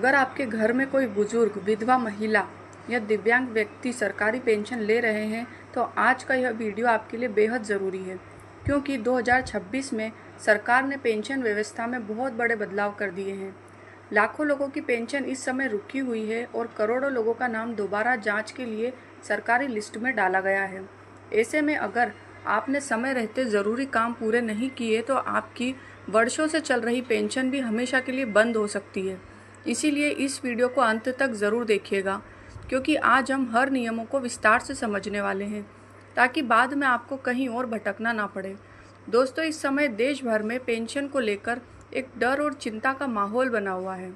अगर आपके घर में कोई बुजुर्ग, विधवा महिला या दिव्यांग व्यक्ति सरकारी पेंशन ले रहे हैं तो आज का यह वीडियो आपके लिए बेहद ज़रूरी है, क्योंकि 2026 में सरकार ने पेंशन व्यवस्था में बहुत बड़े बदलाव कर दिए हैं। लाखों लोगों की पेंशन इस समय रुकी हुई है और करोड़ों लोगों का नाम दोबारा जांच के लिए सरकारी लिस्ट में डाला गया है। ऐसे में अगर आपने समय रहते ज़रूरी काम पूरे नहीं किए तो आपकी वर्षों से चल रही पेंशन भी हमेशा के लिए बंद हो सकती है। इसीलिए इस वीडियो को अंत तक ज़रूर देखिएगा, क्योंकि आज हम हर नियमों को विस्तार से समझने वाले हैं, ताकि बाद में आपको कहीं और भटकना ना पड़े। दोस्तों, इस समय देश भर में पेंशन को लेकर एक डर और चिंता का माहौल बना हुआ है।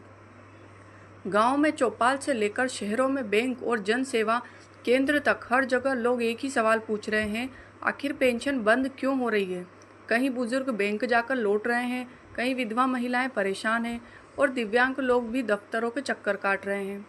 गांव में चौपाल से लेकर शहरों में बैंक और जन सेवा केंद्र तक हर जगह लोग एक ही सवाल पूछ रहे हैं, आखिर पेंशन बंद क्यों हो रही है। कहीं बुजुर्ग बैंक जाकर लौट रहे हैं, कहीं विधवा महिलाएं परेशान हैं और दिव्यांग लोग भी दफ्तरों के चक्कर काट रहे हैं।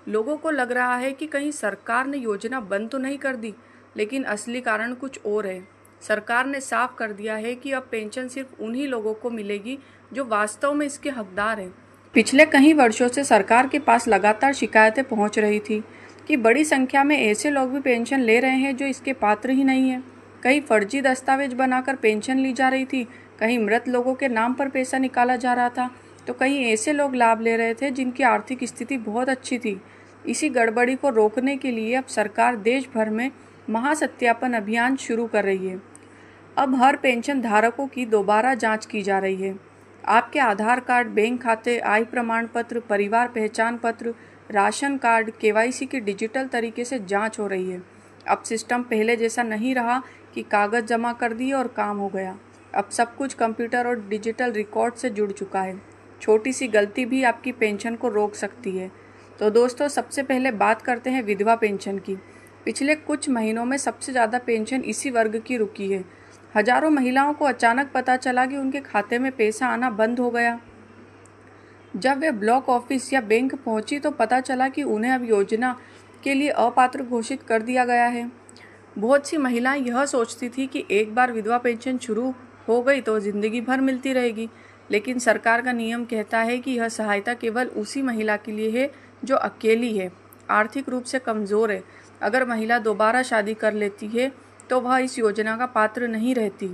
लोगों को लग रहा है कि कहीं सरकार ने योजना बंद तो नहीं कर दी, लेकिन असली कारण कुछ और है। सरकार ने साफ कर दिया है कि अब पेंशन सिर्फ उन्हीं लोगों को मिलेगी जो वास्तव में इसके हकदार हैं। पिछले कई वर्षों से सरकार के पास लगातार शिकायतें पहुंच रही थी कि बड़ी संख्या में ऐसे लोग भी पेंशन ले रहे हैं जो इसके पात्र ही नहीं हैं। कहीं फर्जी दस्तावेज बनाकर पेंशन ली जा रही थी, कहीं मृत लोगों के नाम पर पैसा निकाला जा रहा था, तो कहीं ऐसे लोग लाभ ले रहे थे जिनकी आर्थिक स्थिति बहुत अच्छी थी। इसी गड़बड़ी को रोकने के लिए अब सरकार देश भर में महासत्यापन अभियान शुरू कर रही है। अब हर पेंशन धारकों की दोबारा जांच की जा रही है। आपके आधार कार्ड, बैंक खाते, आय प्रमाण पत्र, परिवार पहचान पत्र, राशन कार्ड, केवाईसी की डिजिटल तरीके से जांच हो रही है। अब सिस्टम पहले जैसा नहीं रहा कि कागज़ जमा कर दिए और काम हो गया। अब सब कुछ कंप्यूटर और डिजिटल रिकॉर्ड से जुड़ चुका है। छोटी सी गलती भी आपकी पेंशन को रोक सकती है। तो दोस्तों, सबसे पहले बात करते हैं विधवा पेंशन की। पिछले कुछ महीनों में सबसे ज़्यादा पेंशन इसी वर्ग की रुकी है। हजारों महिलाओं को अचानक पता चला कि उनके खाते में पैसा आना बंद हो गया। जब वे ब्लॉक ऑफिस या बैंक पहुंची तो पता चला कि उन्हें अब योजना के लिए अपात्र घोषित कर दिया गया है। बहुत सी महिलाएं यह सोचती थी कि एक बार विधवा पेंशन शुरू हो गई तो जिंदगी भर मिलती रहेगी, लेकिन सरकार का नियम कहता है कि यह सहायता केवल उसी महिला के लिए है जो अकेली है, आर्थिक रूप से कमज़ोर है। अगर महिला दोबारा शादी कर लेती है तो वह इस योजना का पात्र नहीं रहती।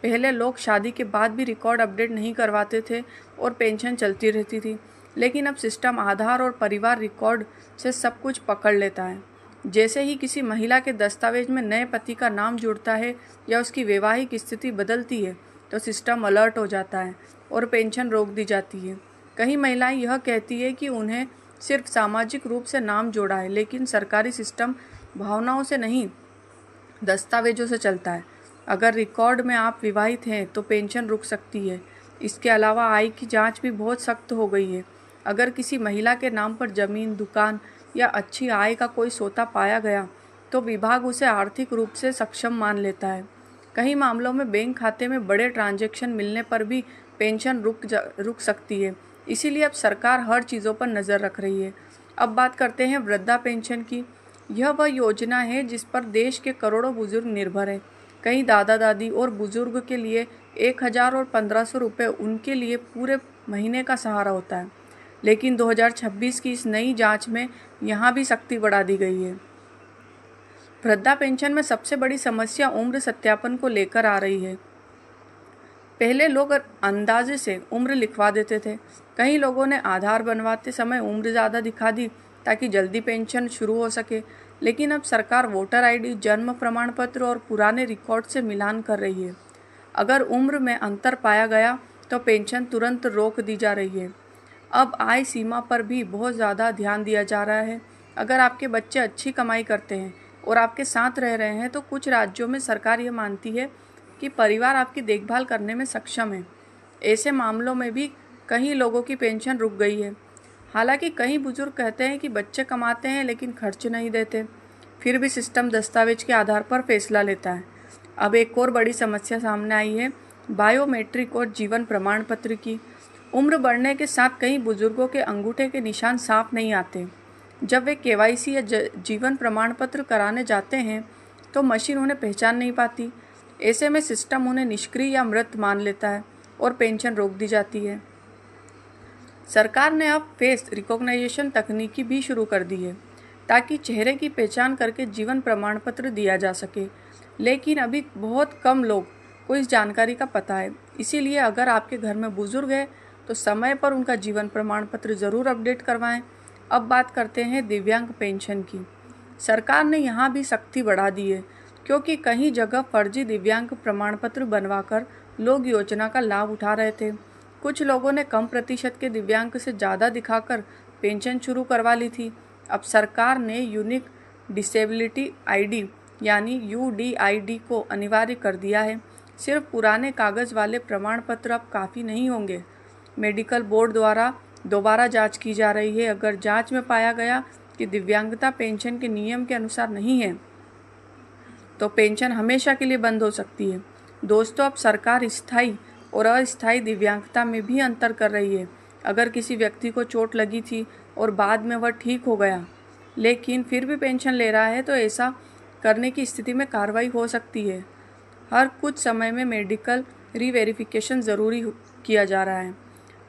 पहले लोग शादी के बाद भी रिकॉर्ड अपडेट नहीं करवाते थे और पेंशन चलती रहती थी, लेकिन अब सिस्टम आधार और परिवार रिकॉर्ड से सब कुछ पकड़ लेता है। जैसे ही किसी महिला के दस्तावेज में नए पति का नाम जुड़ता है या उसकी वैवाहिक स्थिति बदलती है तो सिस्टम अलर्ट हो जाता है और पेंशन रोक दी जाती है। कई महिलाएं यह कहती है कि उन्हें सिर्फ सामाजिक रूप से नाम जोड़ा है, लेकिन सरकारी सिस्टम भावनाओं से नहीं, दस्तावेजों से चलता है। अगर रिकॉर्ड में आप विवाहित हैं तो पेंशन रुक सकती है। इसके अलावा आय की जांच भी बहुत सख्त हो गई है। अगर किसी महिला के नाम पर जमीन, दुकान या अच्छी आय का कोई सोता पाया गया तो विभाग उसे आर्थिक रूप से सक्षम मान लेता है। कई मामलों में बैंक खाते में बड़े ट्रांजैक्शन मिलने पर भी पेंशन रुक सकती है। इसीलिए अब सरकार हर चीज़ों पर नज़र रख रही है। अब बात करते हैं वृद्धा पेंशन की। यह वह योजना है जिस पर देश के करोड़ों बुजुर्ग निर्भर हैं। कई दादा दादी और बुजुर्ग के लिए 1000 और 1500 रुपये उनके लिए पूरे महीने का सहारा होता है। लेकिन 2026 की इस नई जांच में यहाँ भी सख्ती बढ़ा दी गई है। वृद्धा पेंशन में सबसे बड़ी समस्या उम्र सत्यापन को लेकर आ रही है। पहले लोग अंदाजे से उम्र लिखवा देते थे। कई लोगों ने आधार बनवाते समय उम्र ज़्यादा दिखा दी ताकि जल्दी पेंशन शुरू हो सके, लेकिन अब सरकार वोटर आईडी, जन्म प्रमाण पत्र और पुराने रिकॉर्ड से मिलान कर रही है। अगर उम्र में अंतर पाया गया तो पेंशन तुरंत रोक दी जा रही है। अब आय सीमा पर भी बहुत ज़्यादा ध्यान दिया जा रहा है। अगर आपके बच्चे अच्छी कमाई करते हैं और आपके साथ रह रहे हैं तो कुछ राज्यों में सरकार ये मानती है कि परिवार आपकी देखभाल करने में सक्षम है। ऐसे मामलों में भी कई लोगों की पेंशन रुक गई है। हालांकि कई बुजुर्ग कहते हैं कि बच्चे कमाते हैं लेकिन खर्च नहीं देते, फिर भी सिस्टम दस्तावेज के आधार पर फैसला लेता है। अब एक और बड़ी समस्या सामने आई है, बायोमेट्रिक और जीवन प्रमाण पत्र की। उम्र बढ़ने के साथ कई बुजुर्गों के अंगूठे के निशान साफ नहीं आते। जब वे केवाईसी या जीवन प्रमाण पत्र कराने जाते हैं तो मशीन उन्हें पहचान नहीं पाती। ऐसे में सिस्टम उन्हें निष्क्रिय या मृत मान लेता है और पेंशन रोक दी जाती है। सरकार ने अब फेस रिकॉग्निशन तकनीकी भी शुरू कर दी है ताकि चेहरे की पहचान करके जीवन प्रमाण पत्र दिया जा सके, लेकिन अभी बहुत कम लोग को इस जानकारी का पता है। इसीलिए अगर आपके घर में बुजुर्ग है तो समय पर उनका जीवन प्रमाण पत्र ज़रूर अपडेट करवाएं। अब बात करते हैं दिव्यांग पेंशन की। सरकार ने यहाँ भी सख्ती बढ़ा दी है, क्योंकि कई जगह फर्जी दिव्यांग प्रमाण पत्र बनवाकर लोग योजना का लाभ उठा रहे थे। कुछ लोगों ने कम प्रतिशत के दिव्यांग से ज़्यादा दिखाकर पेंशन शुरू करवा ली थी। अब सरकार ने यूनिक डिसेबिलिटी आईडी यानी UDID को अनिवार्य कर दिया है। सिर्फ पुराने कागज़ वाले प्रमाण पत्र अब काफ़ी नहीं होंगे। मेडिकल बोर्ड द्वारा दोबारा जांच की जा रही है। अगर जांच में पाया गया कि दिव्यांगता पेंशन के नियम के अनुसार नहीं है तो पेंशन हमेशा के लिए बंद हो सकती है। दोस्तों, अब सरकार स्थायी और अस्थायी दिव्यांगता में भी अंतर कर रही है। अगर किसी व्यक्ति को चोट लगी थी और बाद में वह ठीक हो गया लेकिन फिर भी पेंशन ले रहा है तो ऐसा करने की स्थिति में कार्रवाई हो सकती है। हर कुछ समय में मेडिकल रीवेरिफिकेशन ज़रूरी किया जा रहा है।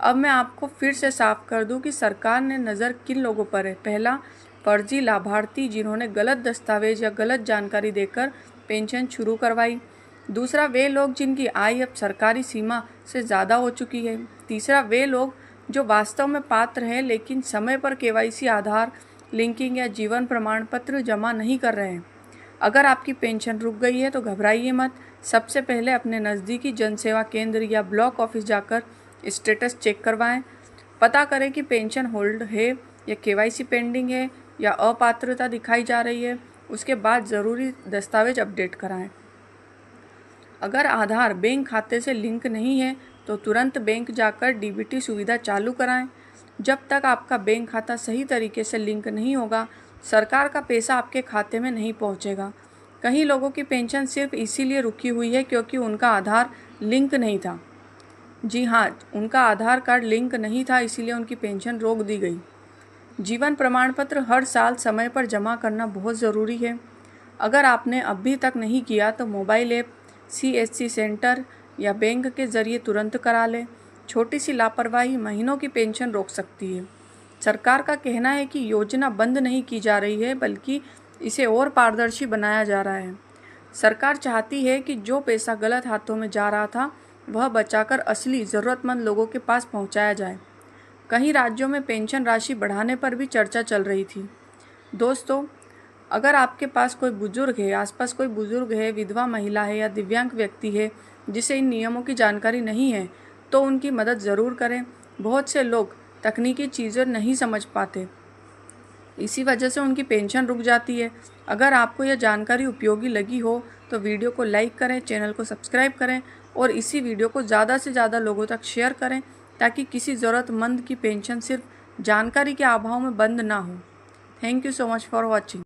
अब मैं आपको फिर से साफ कर दूं कि सरकार ने नज़र किन लोगों पर है। पहला, फर्जी लाभार्थी जिन्होंने गलत दस्तावेज या गलत जानकारी देकर पेंशन शुरू करवाई। दूसरा, वे लोग जिनकी आय अब सरकारी सीमा से ज़्यादा हो चुकी है। तीसरा, वे लोग जो वास्तव में पात्र हैं लेकिन समय पर KYC, आधार लिंकिंग या जीवन प्रमाण पत्र जमा नहीं कर रहे हैं। अगर आपकी पेंशन रुक गई है तो घबराइए मत। सबसे पहले अपने नज़दीकी जनसेवा केंद्र या ब्लॉक ऑफिस जाकर स्टेटस चेक करवाएं। पता करें कि पेंशन होल्ड है या KYC पेंडिंग है या अपात्रता दिखाई जा रही है। उसके बाद ज़रूरी दस्तावेज अपडेट कराएं। अगर आधार बैंक खाते से लिंक नहीं है तो तुरंत बैंक जाकर DBT सुविधा चालू कराएं। जब तक आपका बैंक खाता सही तरीके से लिंक नहीं होगा, सरकार का पैसा आपके खाते में नहीं पहुंचेगा। कई लोगों की पेंशन सिर्फ इसीलिए रुकी हुई है क्योंकि उनका आधार लिंक नहीं था। जी हाँ, उनका आधार कार्ड लिंक नहीं था, इसीलिए उनकी पेंशन रोक दी गई। जीवन प्रमाण पत्र हर साल समय पर जमा करना बहुत ज़रूरी है। अगर आपने अभी तक नहीं किया तो मोबाइल ऐप, CSC सेंटर या बैंक के ज़रिए तुरंत करा लें। छोटी सी लापरवाही महीनों की पेंशन रोक सकती है। सरकार का कहना है कि योजना बंद नहीं की जा रही है, बल्कि इसे और पारदर्शी बनाया जा रहा है। सरकार चाहती है कि जो पैसा गलत हाथों में जा रहा था वह बचाकर असली ज़रूरतमंद लोगों के पास पहुंचाया जाए। कई राज्यों में पेंशन राशि बढ़ाने पर भी चर्चा चल रही थी। दोस्तों, अगर आपके पास कोई बुजुर्ग है, आसपास कोई बुजुर्ग है, विधवा महिला है या दिव्यांग व्यक्ति है जिसे इन नियमों की जानकारी नहीं है तो उनकी मदद ज़रूर करें। बहुत से लोग तकनीकी चीज़ें नहीं समझ पाते, इसी वजह से उनकी पेंशन रुक जाती है। अगर आपको यह जानकारी उपयोगी लगी हो तो वीडियो को लाइक करें, चैनल को सब्सक्राइब करें और इसी वीडियो को ज़्यादा से ज़्यादा लोगों तक शेयर करें ताकि किसी ज़रूरतमंद की पेंशन सिर्फ जानकारी के अभाव में बंद ना हो। Thank you so much for watching.